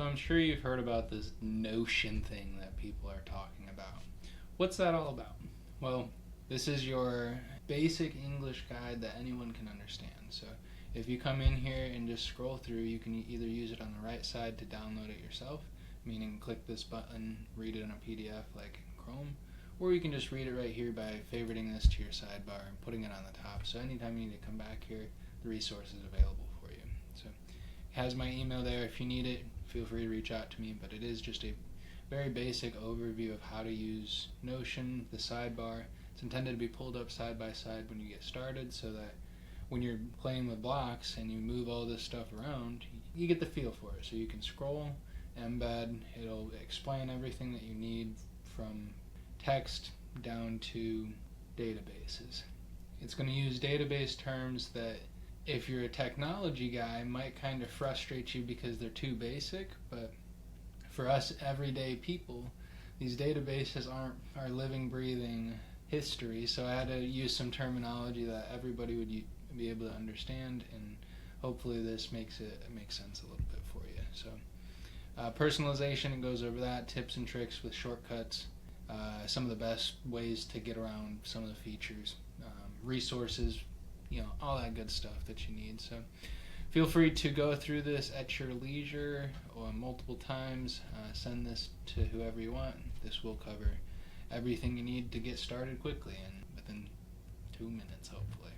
So I'm sure you've heard about this Notion thing that people are talking about. What's that all about? Well, this is your basic English guide that anyone can understand. So if you come in here and just scroll through, you can either use it on the right side to download it yourself, meaning click this button, read it in a PDF like Chrome, or you can just read it right here by favoriting this to your sidebar and putting it on the top. So anytime you need to come back here, the resource is available for you. So it has my email there. If you need it, feel free to reach out to me, but it is just a very basic overview of how to use Notion, the sidebar. It's intended to be pulled up side by side when you get started so that when you're playing with blocks and you move all this stuff around, you get the feel for it. So you can scroll, embed, it'll explain everything that you need from text down to databases. It's going to use database terms that if you're a technology guy might kind of frustrate you because they're too basic, but for us everyday people, these databases aren't our living, breathing history, so I had to use some terminology that everybody would be able to understand, and hopefully this makes sense a little bit for you. So personalization, it goes over that, tips and tricks with shortcuts, some of the best ways to get around some of the features, resources, all that good stuff that you need. So feel free to go through this at your leisure or multiple times. Send this to whoever you want. This will cover everything you need to get started quickly and within 2 minutes, hopefully.